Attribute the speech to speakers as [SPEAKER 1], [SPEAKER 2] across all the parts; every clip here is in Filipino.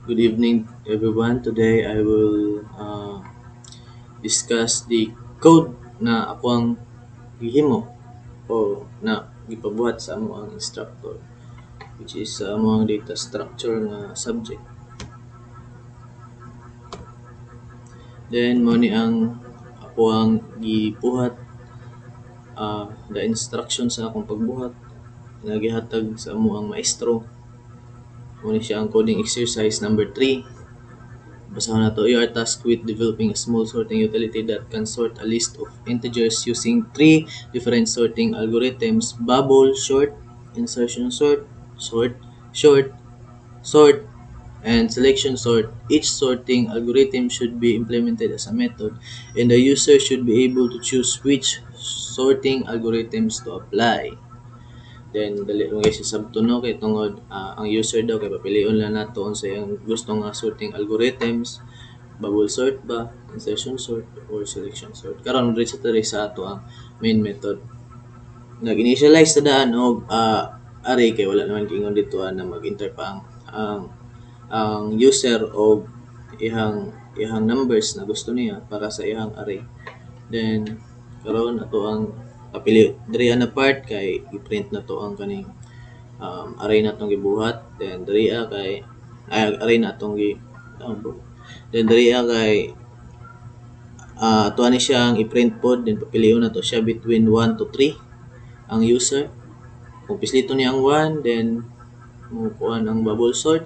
[SPEAKER 1] Good evening, everyone. Today I will discuss the code na ako ang gihimo o na gipabuhat sa amo ang instructor, which is sa amo ang data structure nga subject. Then mo ni ang ako ang gibuhat the instructions sa akong pagbuhat nga gihatag sa amo ang maestro. Mo ni siya ang coding exercise number 3. Basahan na to. You are tasked with developing a small sorting utility that can sort a list of integers using three different sorting algorithms: bubble sort, insertion sort, sort, sort, and selection sort. Each sorting algorithm should be implemented as a method, and the user should be able to choose which sorting algorithms to apply. Then dali mo guys sa sabtuno kay tungod ang user daw kay papilion lang nato unsa ang gusto nga sorting algorithms, bubble sort ba, insertion sort, or selection sort. Karon diri sa ato ang main method. Nag-initialize sa daan og array kay wala naman kingon dito na mag-enter pa ang user og ihang numbers na gusto niya para sa ihang array. Then karon ato ang papili diri na part kay i-print na to ang kaning array na tong gibuhat. Then diri kay array na tong then diri kay tuwa ni siyang i-print pod, then papilion na to siya between 1 to 3 ang user. Kung pislito niya ang 1, then mukuan ang bubble sort,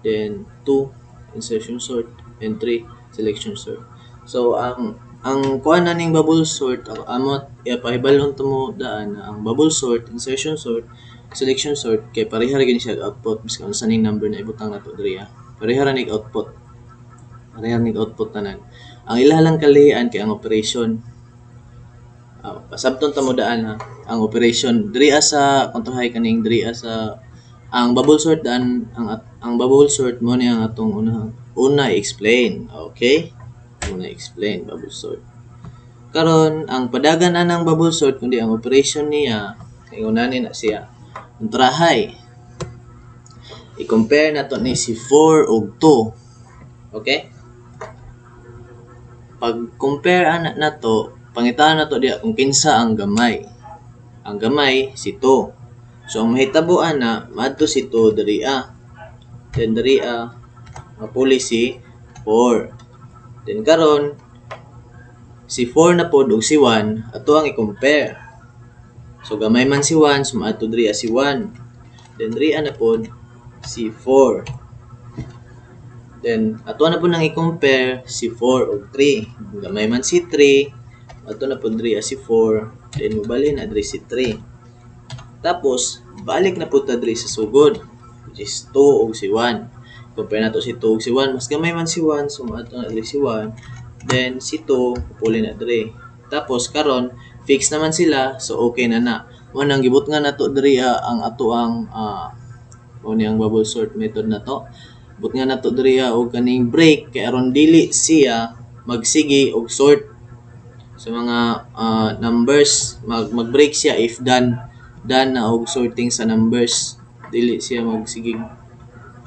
[SPEAKER 1] then 2 insertion sort, and 3 selection sort. So ang kuan na ning bubble sort amot ipahibalon to mo daan na ang bubble sort, insertion sort, selection sort kay pareha ra gini siya output bisan unsa ning number na ibutang nato diri pareha ra ning output. Pareha ning output tanan. Ang ila lang kalihian kay ang operation. Pasabton ta mo daan ha. Ang operation diri sa kontrohay kaning diri sa ang bubble sort daan ang bubble sort mo ni ang atong una i-explain. Okay? Una explain bubble sort. Karon ang padagan anang bubble sort kundi ang operation niya ingunanin na siya. Untrahay. I-compare nato ni si 4 ug 2. Okay? Pag compare ana nato, pangitahan nato diha kung kinsa ang gamay. Ang gamay si 2. So ang mahitabo ana madto si 2 diri Then diri mapuli si 4. Then karon si 4 na pod ug si 1 ato ang i-compare. So gamay man si 1, so maato diri si 1. Then diri na pod si 4. Then ato na po nang i-compare si 4 ug 3. Gamay man si 3, ato na po diri si 4. Then mubali na diri si 3. Tapos balik na po ta diri sa sugod, which is 2 ug si 1. Compare nato si 2 ug si 1, mas gamay man si 1, so ato na diri si 1. Then si 2 pupuli na diri. Tapos karon fix naman sila, so okay na na. Mo nang gibut nga nato diri ang ato ang ang bubble sort method na to. But nga nato diri og kaning break kay aron dili siya magsigi og sort sa mga numbers. Mag-break siya if done na og sorting sa numbers. Dili siya magsigig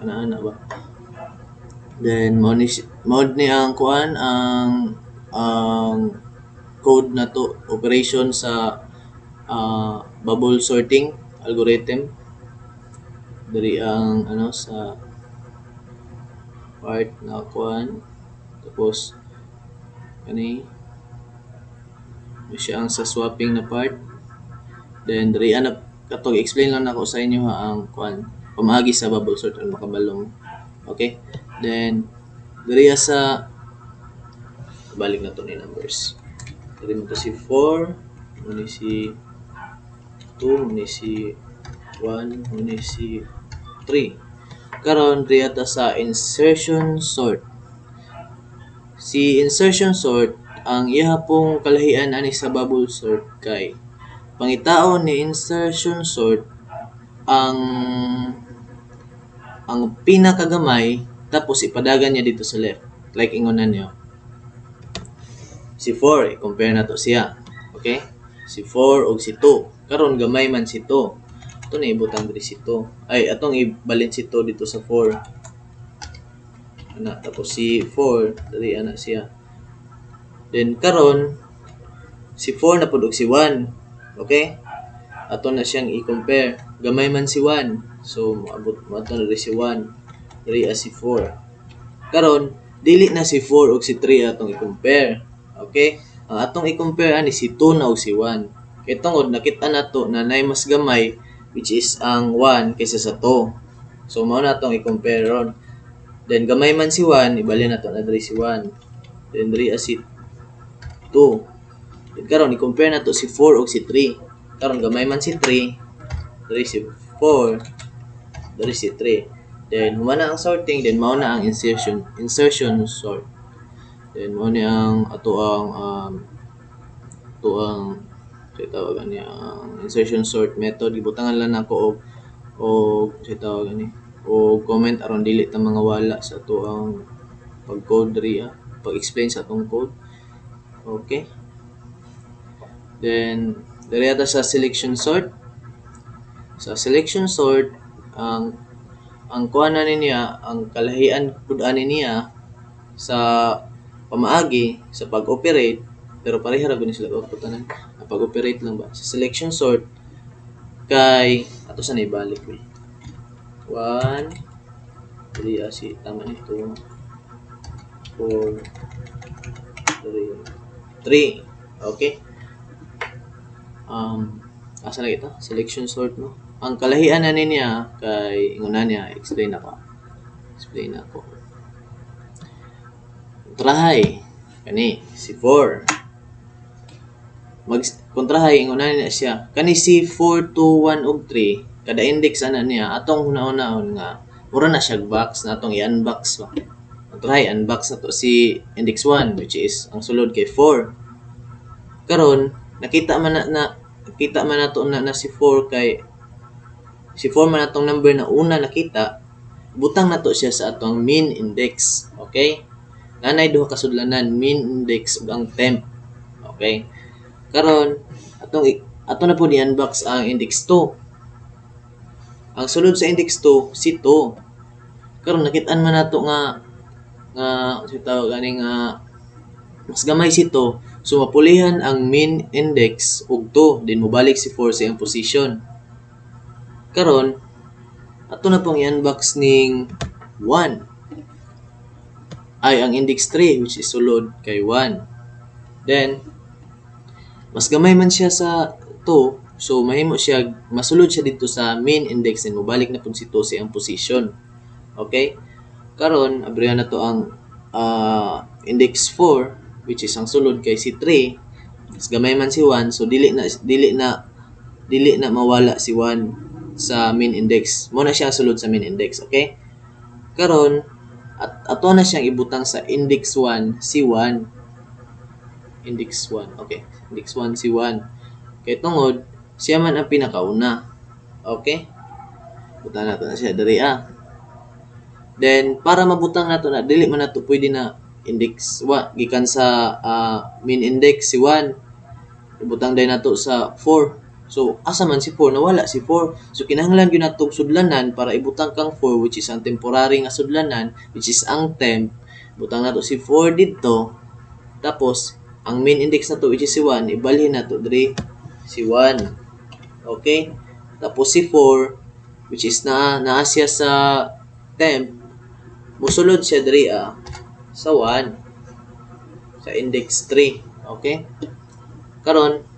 [SPEAKER 1] ana ba. Then mode ni ang kuan ang code na to operation sa bubble sorting algorithm diri ang sa part na kuan. Tapos kani siya ang sa swapping na part. Then diri katong explain lang nako sa inyo ang kuan pamaagi sa bubble sort ang makabalong. Okay? Then diri sa balik na to ni numbers. Diri mo to si 4, muni si 2, muni si 1, muni si 3. Karon diri sa insertion sort. Si insertion sort ang iya pong kalahian ani sa bubble sort kay pangitaon ni insertion sort ang pinakagamay tapos ipadagan niya dito sa left. Like ingonan niyo. Si 4, i-compare na to siya. Okay? Si 4 ug si 2. Karon gamay man si 2. Ito na ibutang diri si 2. Ay atong ibalin si 2 dito sa 4. ana, tapos si 4 diri ana siya. Then karon si 4 na pud og si 1. Okay? Ato na siyang i-compare. Gamay man si 1. So moabot mo ato na si 1. Diri si 4. Karon dili na si 4 ug si 3 atong i-compare. Okay? Ang atong i-compare ani si 2 na ug si 1. Kay tungod nakita nato na nay mas gamay which is ang 1 kaysa sa 2. So mao na atong i-compare ron. Then gamay man si 1, ibalhin nato na diri si 1. Then diri si 2. Then karon i-compare nato si 4 ug si 3. Karon gamay man si 3, diri si 4, diri si 3. Then humana ang sorting, then mao na ang insertion sort. Then mao ni ang ato ang sa tawag niya ang insertion sort method. Gibutangan lang nako og sa tawag ni o comment aron dili ta mga wala sa ato ang pag-code diri pag-explain sa atong code. Okay? Then diri ata sa selection sort. Sa selection sort ang kuha na niya, ang kalahian pud ani niya sa pamaagi sa pag-operate, pero pareha ra gani sila putanan. Ang pag-operate lang ba sa selection sort kay ato sa naibalik ni 1 dili si tama nito 4 3. Okay? Asa na kita? Selection sort no. Ang kalahian na niya kay inguna niya explain ako. Kontrahay kani si 4. Kontrahay inguna niya siya. Kani si 4 2 1 ug 3 kada index ana niya atong hunahunahon nga mura na siya box na atong i-unbox ba. Kontrahay unbox na to si index 1 which is ang sulod kay 4. Karon nakita man nato na si 4 kay si 4 man atong number na una nakita, butang nato siya sa atong mean index. Okay? Nanay duha ka sudlanan, mean index ug ang temp. Okay? Karon ato na po ni-unbox ang index 2. Ang sulod sa index 2 si 2. Karon nakit-an man nato nga si tawag ani nga mas gamay si 2. So mapulihan ang mean index ug 2, din mobalik si 4 sa iyang position. Karon ato na pong i-unbox ning 1 ay ang index 3 which is sulod kay 1. Then mas gamay man siya sa 2, so mahimo siya masulod siya dito sa main index and mobalik na pud si 2 sa iyang position. Okay? Karon abrihan na to ang index 4 which is ang sulod kay si 3. Mas gamay man si 1, so dili na mawala si 1 sa main index. Mo na siya sulod sa main index, okay? Karon ato na siyang ibutang sa index 1 si 1. Index 1. Okay. Index 1 si 1. Kay tungod siya man ang pinakauna. Okay? Butang nato na siya diri Then para mabutang nato na dili man nato pwede na index 1 gikan sa main index si 1. Ibutang day nato sa 4. So, asa man si 4? Nawala si 4. So, kinahanglan yun natong sudlanan para ibutang kang 4 which is ang temporary nga sudlanan which is ang temp. Butang nato si 4 dito. Tapos, ang main index nato which is si 1, ibalhin nato diri si 1. Okay? Tapos si 4 which is naa siya sa temp. Musulod siya diri sa 1 sa index 3. Okay? Karon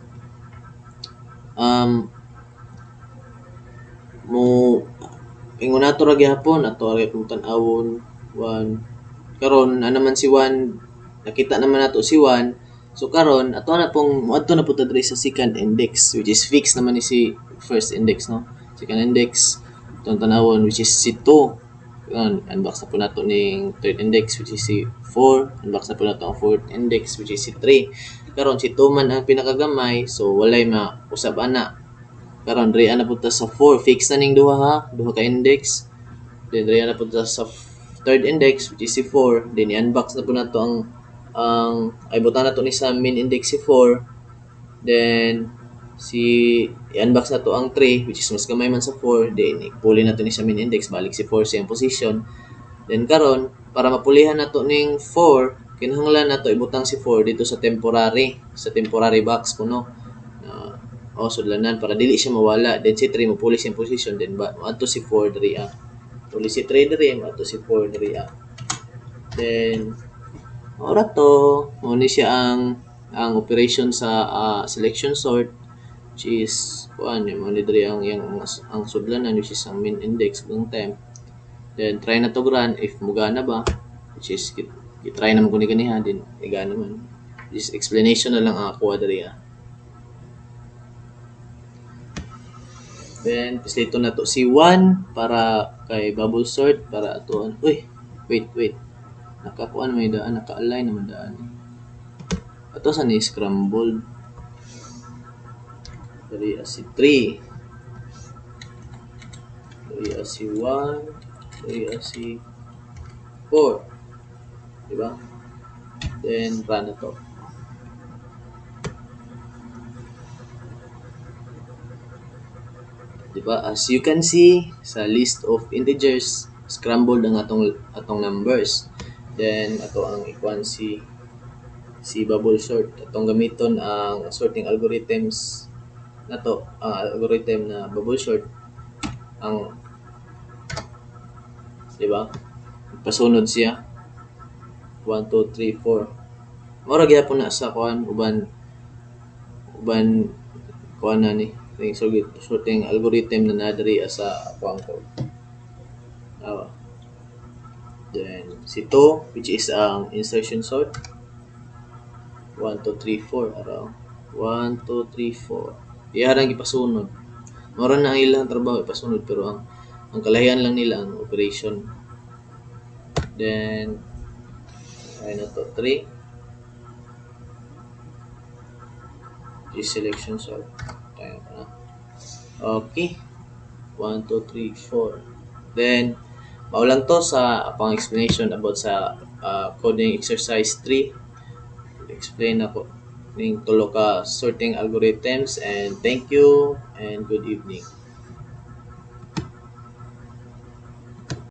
[SPEAKER 1] ingon nato ra gyapon ato ra gyapon tan-awon 1. Karon naman si 1 nakita naman nato si 1. So karon ato na pong moadto na pud diri sa second index which is fixed naman ni si first index no. Second index tan-awon which is si 2. Unbox na po nato ning third index which is si 4. Unbox na po nato ang fourth index which is si 3. Karon si 2 man ang pinakagamay, so walay mausab ana. Karon diri ana punta sa 4, fix na ning duha ka index. Then diri ana punta sa third index which is si 4. Then i-unbox na po nato ang ay butang nato ni sa main index si 4. Then i-unbox na to ang 3 which is mas gamay man sa 4. Then ipuli nato ni sa main index balik si 4 sa iyang position. Then karon para mapulihan nato ning 4, kinahanglan nato ibutang si 4 dito sa temporary box kuno. Sudlanan para dili siya mawala. Then si 3 mo puli siyang position, then ato si 4 diri puli si 3 diri, ato si 4 diri Then ora to, mo ni siya ang operation sa selection sort, which is kuan mo ni diri ang sudlanan, which is ang min index ng temp. Then try na to run if mugana ba, which is try na mo kuni kaniha din igana man. This explanation na lang ang ako diri Then pislito na to si 1 para kay bubble sort para atoon. Uy, wait. Nakakuan may daan, naka-align naman daan. Ato sa ni scrambled. Dari si 3. Dari si 1. Dari si 4. Diba? Then run na to. Diba? As you can see sa list of integers, scrambled ang atong numbers. Then ato ang ikuan si bubble sort. Atong gamiton ang sorting algorithms nato, algorithm na bubble sort ang diba? Pasunod siya 1 2 3 4. Mura gyapon na sa kuan uban kuan na ni sorting algorithm na nadiri sa kuan code. Then si 2, which is ang insertion sort. 1 2 3 4 araw. 1 2 3 4. Iharang ipasunod. Mura na ang ilang trabaho ipasunod, pero ang kalahian lang nila ang operation. Then ay na to 3 is selection sort. Tayo pa na. Okay. 1 2 3 4. Then maulang to sa pang explanation about sa coding exercise 3. Explain ako ning tulo ka sorting algorithms, and thank you and good evening.